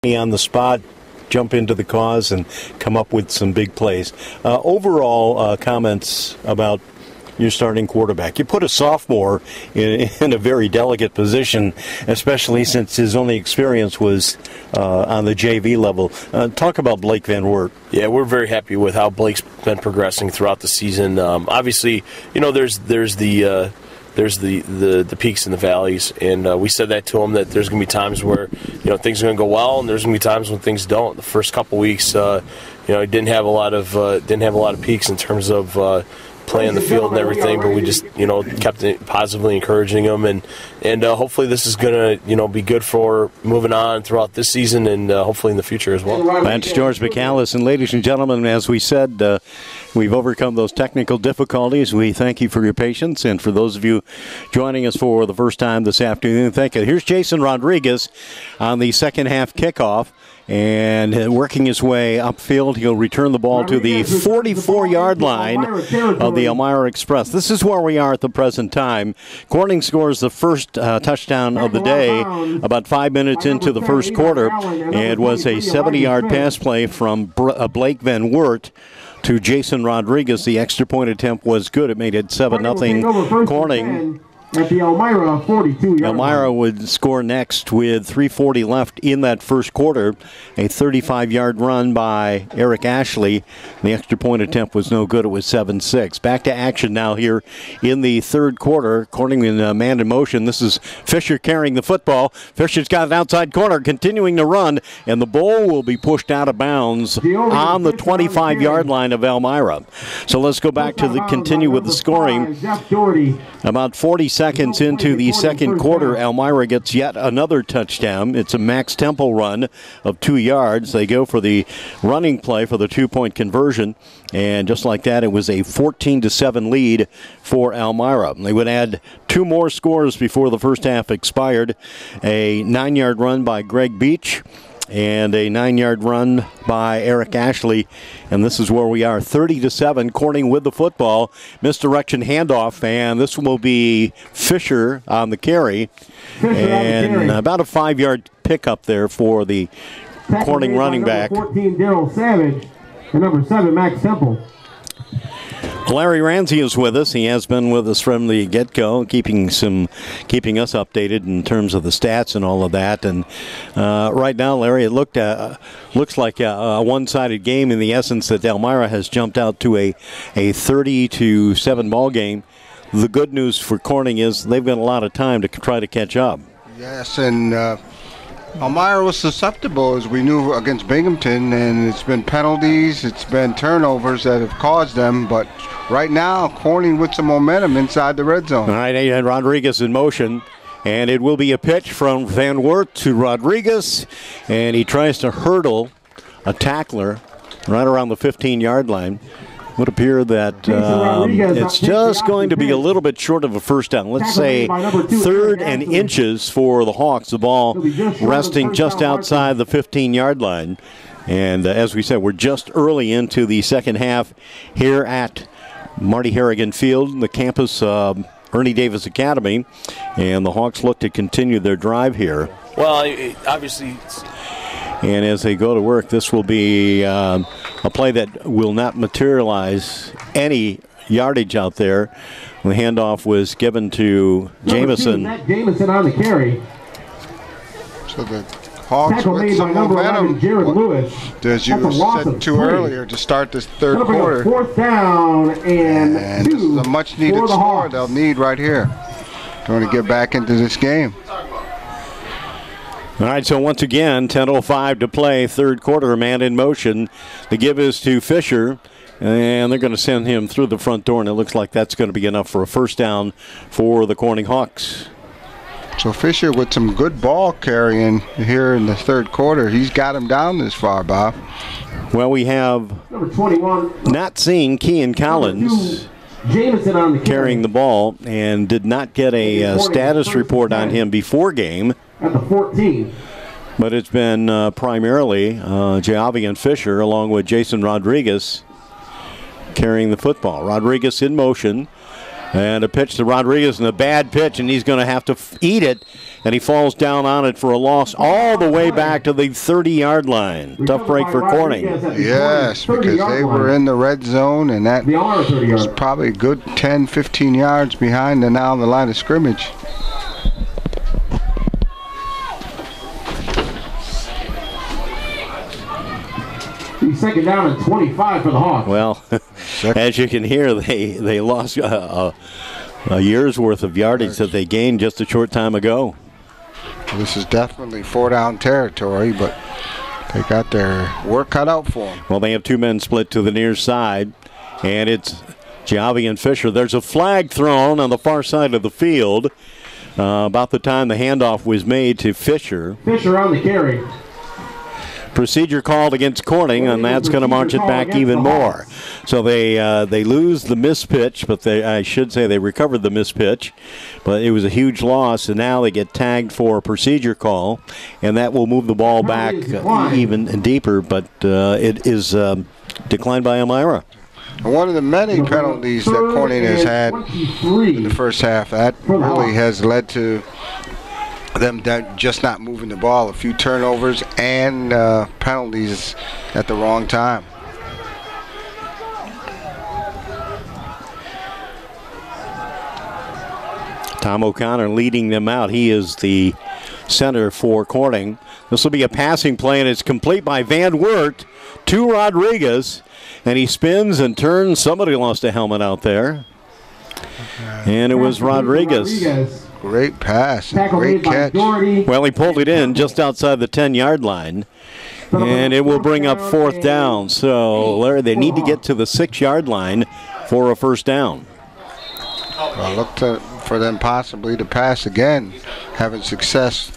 on the spot, jump into the cause, and come up with some big plays. Overall comments about your starting quarterback. You put a sophomore in a very delicate position, especially since his only experience was on the JV level. Talk about Blake Van Wert. Yeah, we're very happy with how Blake's been progressing throughout the season. Obviously, there's the peaks and the valleys, and we said that to him, that there's going to be times where things are going to go well, and there's going to be times when things don't. The first couple weeks, he didn't have a lot of peaks in terms of playing the field and everything, but we just kept positively encouraging him, and hopefully this is going to be good for moving on throughout this season and hopefully in the future as well. That's George McAllis, and ladies and gentlemen, as we said, we've overcome those technical difficulties. We thank you for your patience, and for those of you joining us for the first time this afternoon, thank you. Here's Jason Rodriguez on the second half kickoff. And working his way upfield, he'll return the ball to the 44-yard line of the Elmira Express. This is where we are at the present time. Corning scores the first touchdown of the day about 5 minutes into the first quarter. It was a 70-yard pass play from Blake Van Wert to Jason Rodriguez. The extra point attempt was good. It made it 7-0 Corning. At the Elmira 42-yard Elmira would score next with 3:40 left in that first quarter. A 35-yard run by Eric Ashley. The extra point attempt was no good. It was 7-6. Back to action now here in the third quarter. Corning in man in motion. This is Fisher carrying the football. Fisher's got an outside corner, continuing to run, and the ball will be pushed out of bounds on the 25-yard line of Elmira. So let's go back to continue with the scoring. About 40 seconds into the second quarter, Elmira gets yet another touchdown. It's a Max Temple run of 2 yards. They go for the running play for the 2-point conversion, and just like that, it was a 14-7 lead for Elmira. They would add 2 more scores before the first half expired. A 9-yard run by Greg Beach and a 9-yard run by Eric Ashley. And this is where we are, 30-7, Corning with the football. Misdirection handoff, and this will be Fisher on the carry. And about a 5-yard pickup there for the Corning running back. 14, Darryl Savage, and number 7, Max Temple. Larry Ramsey is with us. He has been with us from the get-go, keeping us updated in terms of the stats and all of that. And right now, Larry, it looks like a one-sided game in the essence that Elmira has jumped out to a 30-7 ball game. The good news for Corning is they've got a lot of time to try to catch up. Yes, and Elmira was susceptible, as we knew, against Binghamton, and it's been penalties, it's been turnovers that have caused them, but right now, Corning with some momentum inside the red zone. All right, and Rodriguez in motion, and it will be a pitch from Van Wert to Rodriguez, and he tries to hurdle a tackler right around the 15-yard line. Would appear that it's just going to be a little bit short of a first down. Let's say 3rd and inches for the Hawks. The ball resting just outside the 15-yard line. And as we said, we're just early into the second half here at Marty Harrigan Field, the campus of Ernie Davis Academy. And the Hawks look to continue their drive here. Well, obviously... And as they go to work, this will be a play that will not materialize any yardage out there. The handoff was given to Jamison. Jamison on the carry. So the Hawks with some momentum, as you said too earlier, to start this third quarter. 4th down and 2. This is a much-needed score they'll need right here. Trying to get back into this game. All right, so once again, 10:05 to play, third quarter, man in motion. The give is to Fisher, and they're going to send him through the front door, and it looks like that's going to be enough for a first down for the Corning Hawks. So Fisher with some good ball carrying here in the third quarter. He's got him down this far, Bob. Well, we have number 21. Not seen Kean Collins Jamison on the carrying the ball, and did not get a status report on him before game. At the 14. But it's been primarily Javian Fisher along with Jason Rodriguez carrying the football. Rodriguez in motion. And a pitch to Rodriguez, and a bad pitch, and he's going to have to eat it. and he falls down on it for a loss all the way back to the 30-yard line. Tough break for Corning. Yes, because they were in the red zone, and that was probably a good 10, 15 yards behind and now on the line of scrimmage. Second down and 25 for the Hawks. Well, as you can hear, they lost a year's worth of yardage that they gained just a short time ago. This is definitely 4-down territory, but they got their work cut out for them. Well, they have 2 men split to the near side, and it's Giavi and Fisher. There's a flag thrown on the far side of the field about the time the handoff was made to Fisher. Fisher on the carry. Procedure called against Corning, and that's going to march it back even more. So they lose the mispitch, but I should say they recovered the mispitch, but it was a huge loss, and now they get tagged for a procedure call, and that will move the ball back even deeper, but it is declined by Elmira. One of the many penalties that Corning has had in the first half, that really has led to them just not moving the ball. A few turnovers and penalties at the wrong time. Tom O'Connor leading them out. He is the center for Corning. This will be a passing play, and it's complete by Van Wert to Rodriguez. And he spins and turns. Somebody lost a helmet out there. And it was Rodriguez. Great pass, great catch. Well, he pulled it in just outside the 10-yard line, and it will bring up 4th down. So, Larry, they need to get to the 6-yard line for a first down. Well, look for them possibly to pass again, having success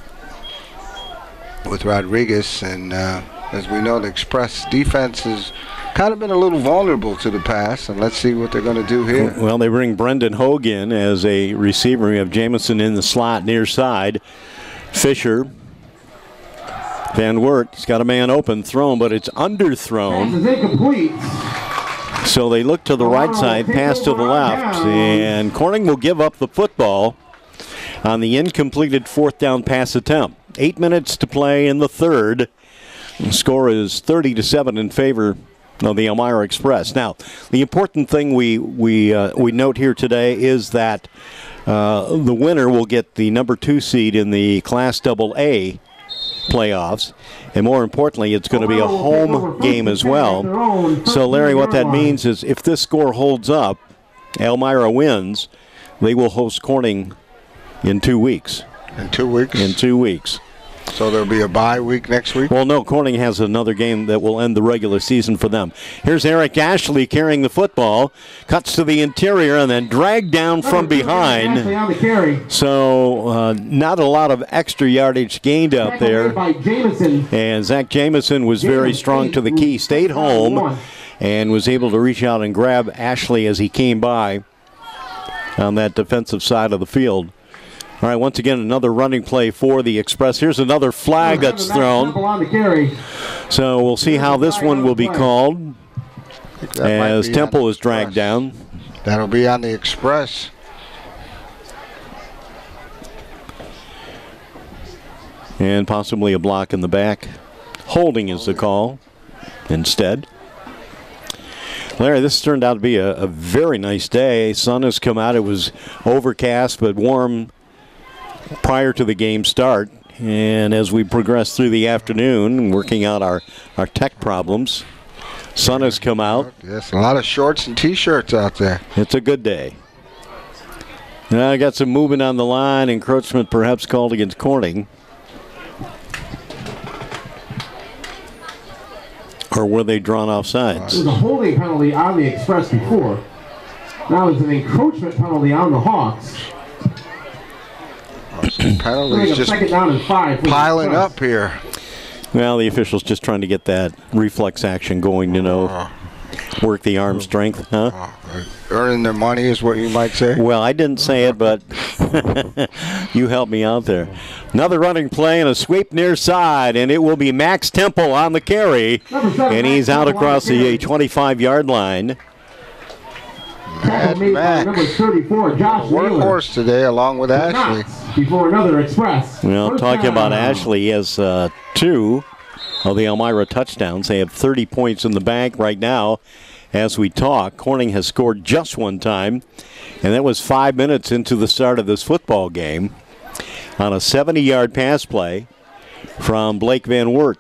with Rodriguez. And as we know, the Express defense has kind of been a little vulnerable to the pass, and let's see what they're going to do here. Well, they bring Brendan Hogan as a receiver. We have Jamison in the slot near side. Fisher. Van Wert, he's got a man open, thrown, but it's underthrown. So they look to the right side, pass to the left, and Corning will give up the football on the incompleted 4th down pass attempt. 8 minutes to play in the third. The score is 30-7 in favor of the Elmira Express. Now, the important thing we note here today is that the winner will get the number 2 seed in the Class AA playoffs, and more importantly, it's going to be a home game as well. So, Larry, what that means is if this score holds up, Elmira wins, they will host Corning in 2 weeks. In 2 weeks? In 2 weeks. So there'll be a bye week next week? Well, no, Corning has another game that will end the regular season for them. Here's Eric Ashley carrying the football, cuts to the interior and then dragged down from behind. So not a lot of extra yardage gained out there. And Zach Jamison was very strong to the key, stayed home, and was able to reach out and grab Ashley as he came by on that defensive side of the field. All right, once again, another running play for the Express. Here's another flag that's thrown. So we'll see how this one will be called as Temple is dragged down. That'll be on the Express. And possibly a block in the back. Holding is the call instead. Larry, this turned out to be a very nice day. Sun has come out. It was overcast but warm prior to the game start, and as we progress through the afternoon, working out our tech problems, sun has come out. Yes, a lot of shorts and T-shirts out there. It's a good day. Now I got some movement on the line, encroachment perhaps called against Corning. Or were they drawn off sides? There was a holding penalty on the Express before. Now it's an encroachment penalty on the Hawks. Penalties just piling up here. Well, the officials just trying to get that reflex action going, work the arm strength, huh? Earning their money is what you might say. Well, I didn't say it, but you helped me out there. Another running play and a sweep near side, and it will be Max Temple on the carry, and he's out across the 25-yard line. Max, number 34, Josh workhorse today along with Ashley. before another Express. Well, First talking down. about Ashley, he has 2 of the Elmira touchdowns. They have 30 points in the bank right now as we talk. Corning has scored just 1 time, and that was 5 minutes into the start of this football game on a 70-yard pass play from Blake Van Wert.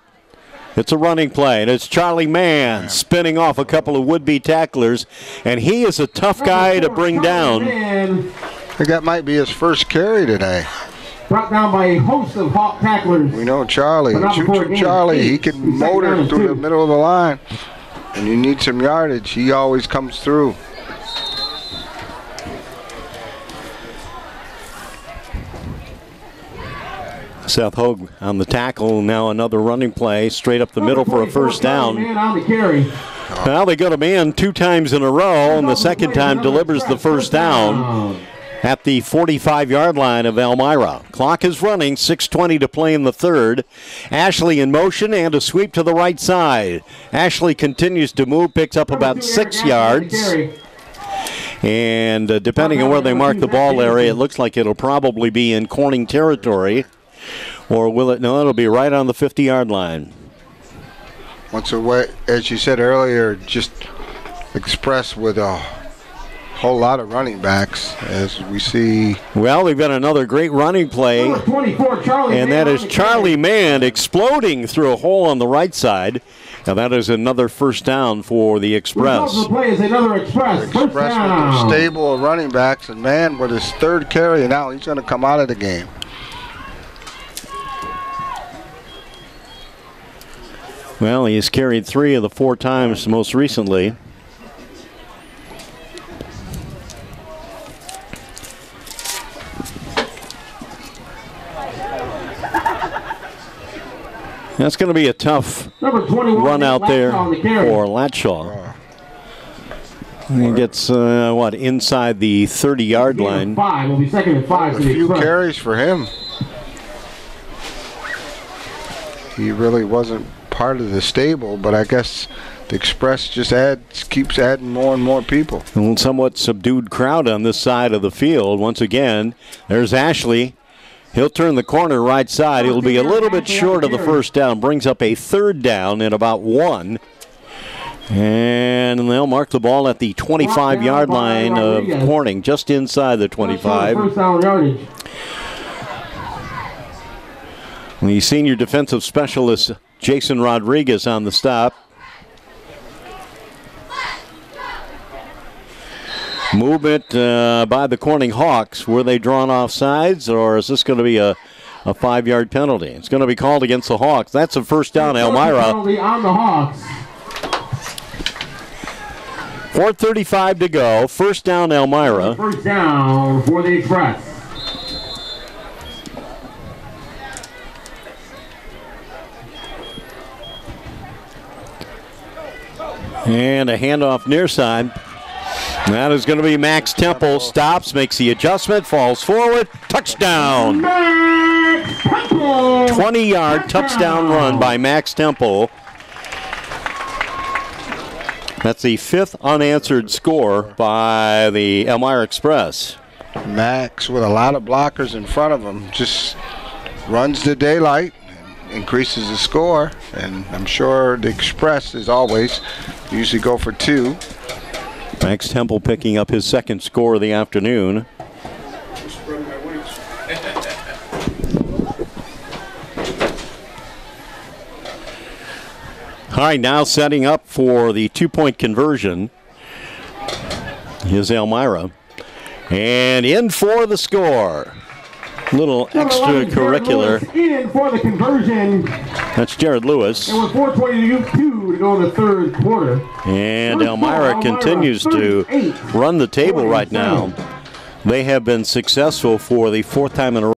It's a running play, and it's Charlie Mann spinning off a couple of would-be tacklers, and he is a tough guy to bring down. I think that might be his first carry today. Brought down by a host of Hawk tacklers. We know Charlie. But not before Choo-choo game. Charlie. He He's can second motor down through the 2. middle of the line. And you need some yardage. He always comes through. Seth Hogue on the tackle. Now another running play straight up the middle for a first down. Man on the carry. Well, they go to man 2 times in a row, and the second time delivers the first down at the 45-yard line of Elmira. Clock is running, 6:20 to play in the third. Ashley in motion and a sweep to the right side. Ashley continues to move, picks up about 6 yards. And depending on where they mark the ball area, it looks like it'll probably be in Corning territory. Or will it? No, it'll be right on the 50-yard line. Once away, as you said earlier, just Express with a whole lot of running backs, as we see. Well, they've got another great running play, Number 24, Charlie and Mann that on is the Charlie carry. Mann exploding through a hole on the right side. And that is another first down for the Result Express. of the play is another Express. First Express with their down. stable of running backs, and man, with his 3rd carry, and now he's going to come out of the game. Well, he's carried 3 of the 4 times most recently. That's going to be a tough Number 21, run out there on the carry. for Latshaw. He gets, inside the 30-yard line. 5 will be 2nd and 5 A for the few Express. carries for him. He really wasn't part of the stable, but I guess the Express just keeps adding more and more people. A somewhat subdued crowd on this side of the field. Once again, there's Ashley. He'll turn the corner right side. He'll be a little bit short of the first down. Brings up a 3rd down in about 1. And they'll mark the ball at the 25-yard line of Corning, just inside the 25. First down yardage. The senior defensive specialist, Jason Rodriguez, on the stop. Movement by the Corning Hawks. Were they drawn off sides, or is this going to be a 5-yard penalty? It's going to be called against the Hawks. That's a first down, Elmira. Penalty on the Hawks. 4:35 to go. First down, Elmira. First down for the Express. And a handoff near side. That is going to be Max Temple. Stops, makes the adjustment, falls forward. Touchdown. Max Temple. 20-yard touchdown run by Max Temple. That's the 5th unanswered score by the Elmira Express. Max, with a lot of blockers in front of him, just runs the daylight, increases the score, and I'm sure the Express, as always, usually go for 2. Max Temple picking up his 2nd score of the afternoon. All right, now setting up for the 2-point conversion is Elmira. And in for the score. Little extracurricular. In for the conversion. That's Jared Lewis. And with 4:22 to go in the 3rd quarter. And Elmira continues to run the table right now. They have been successful for the 4th time in a row.